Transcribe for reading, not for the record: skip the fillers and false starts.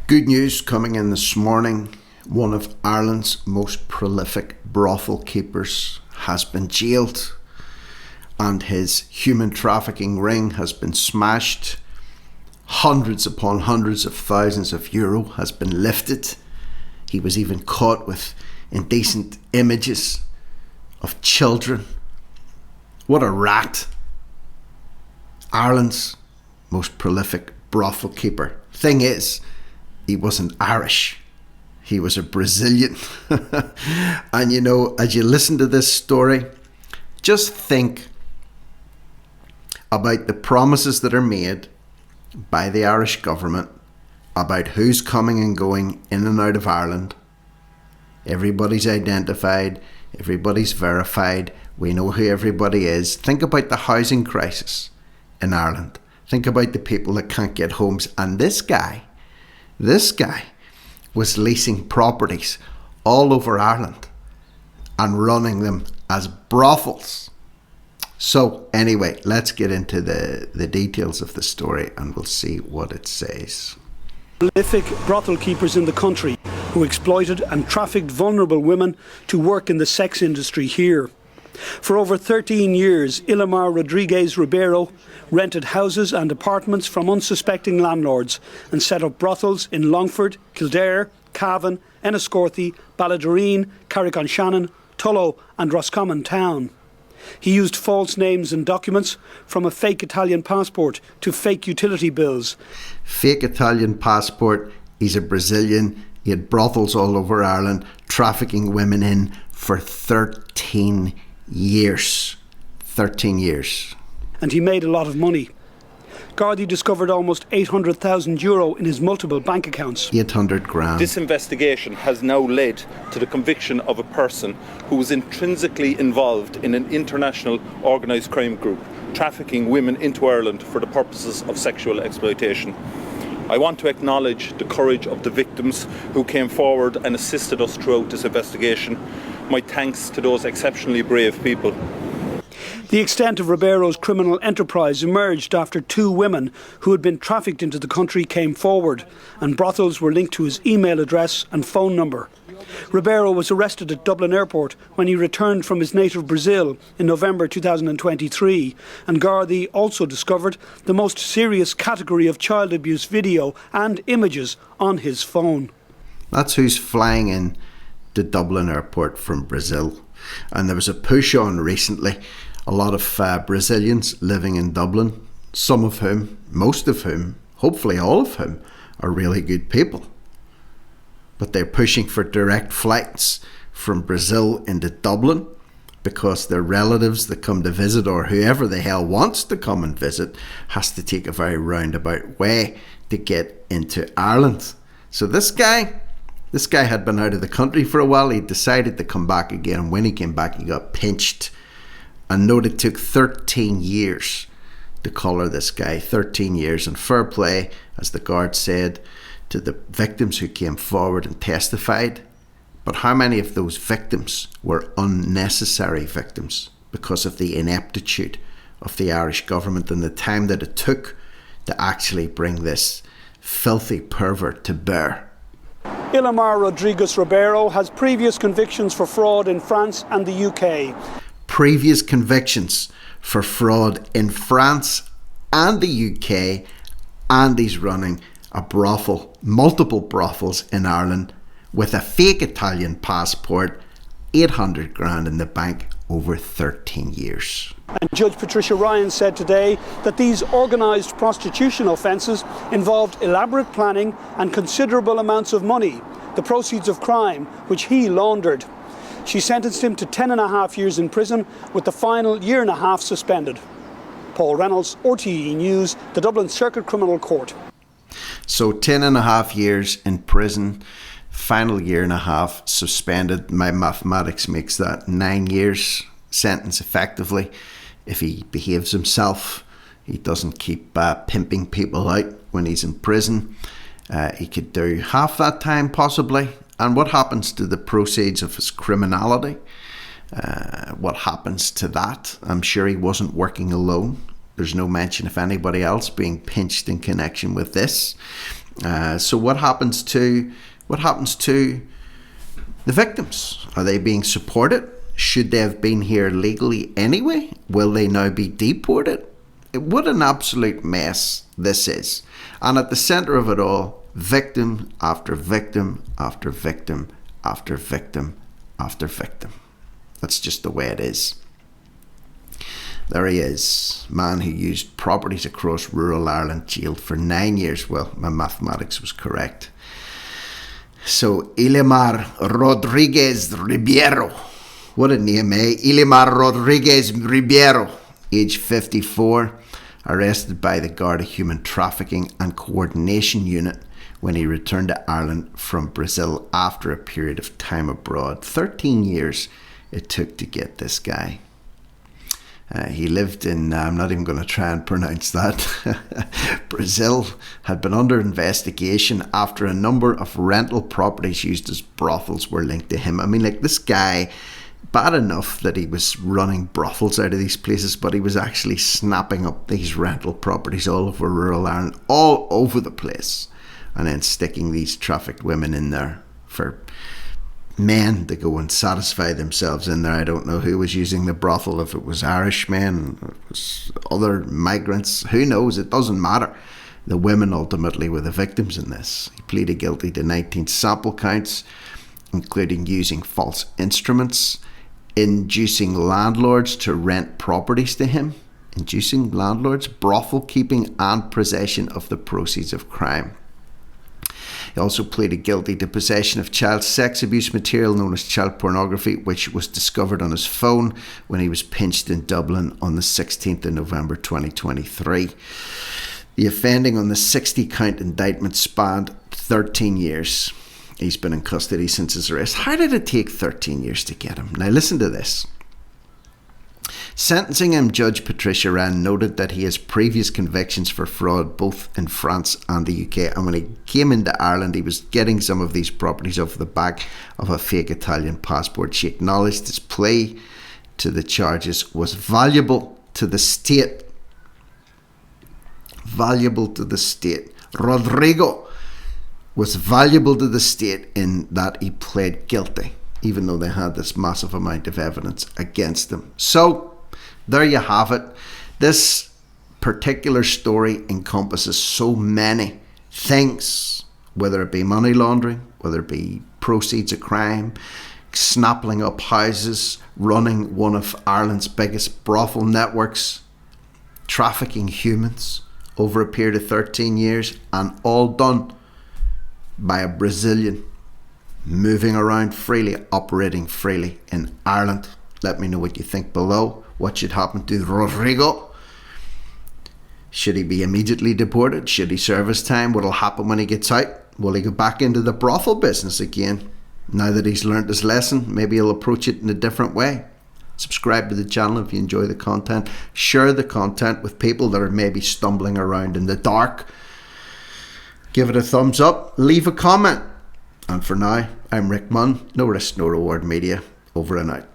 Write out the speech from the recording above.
Good news coming in this morning. One of Ireland's most prolific brothel keepers has been jailed and his human trafficking ring has been smashed. Hundreds upon hundreds of thousands of euro has been lifted. He was even caught with indecent images of children. What a rat. Ireland's most prolific brothel keeper. Thing is, he wasn't Irish. He was a Brazilian. And you know, as you listen to this story, just think about the promises that are made by the Irish government about who's coming and going in and out of Ireland. Everybody's identified, everybody's verified, we know who everybody is. Think about the housing crisis in Ireland. Think about the people that can't get homes. And this guy was leasing properties all over Ireland and running them as brothels. So anyway, let's get into the details of the story and we'll see what it says. Prolific brothel keepers in the country who exploited and trafficked vulnerable women to work in the sex industry here. For over 13 years, Ilimar Rodriguez Ribeiro rented houses and apartments from unsuspecting landlords and set up brothels in Longford, Kildare, Cavan, Enniscorthy, Ballydoreen, Carrick-on-Shannon, Tullow and Roscommon Town. He used false names and documents, from a fake Italian passport to fake utility bills. Fake Italian passport, he's a Brazilian, he had brothels all over Ireland, trafficking women in for 13 years. 13 years. And he made a lot of money. Gardaí discovered almost €800,000 in his multiple bank accounts. 800 grand. This investigation has now led to the conviction of a person who was intrinsically involved in an international organised crime group, trafficking women into Ireland for the purposes of sexual exploitation. I want to acknowledge the courage of the victims who came forward and assisted us throughout this investigation. My thanks to those exceptionally brave people. The extent of Ribeiro's criminal enterprise emerged after two women who had been trafficked into the country came forward, and brothels were linked to his email address and phone number. Ribeiro was arrested at Dublin Airport when he returned from his native Brazil in November 2023, and Gardaí also discovered the most serious category of child abuse video and images on his phone. That's who's flying in to Dublin Airport from Brazil. And there was a push on recently. A lot of Brazilians living in Dublin, some of whom, most of whom, hopefully all of whom, are really good people. But they're pushing for direct flights from Brazil into Dublin because their relatives that come to visit, or whoever the hell wants to come and visit, has to take a very roundabout way to get into Ireland. So this guy had been out of the country for a while. He decided to come back again. When he came back, he got pinched. And note it took 13 years to collar this guy. 13 years. And fair play, as the guard said, to the victims who came forward and testified. But how many of those victims were unnecessary victims because of the ineptitude of the Irish government and the time that it took to actually bring this filthy pervert to bear? Ilimar Rodriguez Ribeiro has previous convictions for fraud in France and the UK. Previous convictions for fraud in France and the UK, and he's running a brothel, multiple brothels in Ireland with a fake Italian passport, 800 grand in the bank over 13 years. And Judge Patricia Ryan said today that these organised prostitution offences involved elaborate planning and considerable amounts of money, the proceeds of crime, which he laundered. She sentenced him to 10.5 years in prison, with the final year and a half suspended. Paul Reynolds, RTE News, the Dublin Circuit Criminal Court. So 10.5 years in prison, final year and a half suspended. My mathematics makes that 9 years sentence effectively. If he behaves himself, he doesn't keep pimping people out when he's in prison. He could do half that time possibly. And what happens to the proceeds of his criminality? What happens to that? I'm sure he wasn't working alone. There's no mention of anybody else being pinched in connection with this. So what happens to the victims? Are they being supported? Should they have been here legally anyway? Will they now be deported? What an absolute mess this is. And at the centre of it all, victim after victim after victim after victim after victim. That's just the way it is. There he is, man who used properties across rural Ireland, jailed for 9 years. Well, my mathematics was correct. So, Ilimar Rodriguez Ribeiro. What a name, eh? Ilimar Rodriguez Ribeiro, age 54, arrested by the Garda Human Trafficking and Coordination Unit when he returned to Ireland from Brazil after a period of time abroad. 13 years it took to get this guy. He lived in, I'm not even going to try and pronounce that, Brazil. Had been under investigation after a number of rental properties used as brothels were linked to him. I mean, like, this guy, bad enough that he was running brothels out of these places, but he was actually snapping up these rental properties all over rural Ireland, all over the place, and then sticking these trafficked women in there for men to go and satisfy themselves in there. I don't know who was using the brothel, if it was Irish men, if it was other migrants, who knows, it doesn't matter. The women ultimately were the victims in this. He pleaded guilty to 19 sample counts, including using false instruments, inducing landlords to rent properties to him, inducing landlords, brothel keeping and possession of the proceeds of crime. He also pleaded guilty to possession of child sex abuse material known as child pornography, which was discovered on his phone when he was pinched in Dublin on the 16th of November 2023. The offending on the 60-count indictment spanned 13 years. He's been in custody since his arrest. How did it take 13 years to get him? Now listen to this. Sentencing him, Judge Patricia Rand noted that he has previous convictions for fraud both in France and the UK, and when he came into Ireland he was getting some of these properties off the back of a fake Italian passport. She acknowledged his plea to the charges was valuable to the state. Valuable to the state. Rodrigo was valuable to the state in that he pled guilty, even though they had this massive amount of evidence against him. So there you have it. This particular story encompasses so many things, whether it be money laundering, whether it be proceeds of crime, snapping up houses, running one of Ireland's biggest brothel networks, trafficking humans over a period of 13 years, and all done by a Brazilian moving around freely, operating freely in Ireland. Let me know what you think below. What should happen to Rodrigo? Should he be immediately deported? Should he serve his time? What will happen when he gets out? Will he go back into the brothel business again? Now that he's learnt his lesson, maybe he'll approach it in a different way. Subscribe to the channel if you enjoy the content. Share the content with people that are maybe stumbling around in the dark. Give it a thumbs up. Leave a comment. And for now, I'm Rick Munn. No risk, no reward media. Over and out.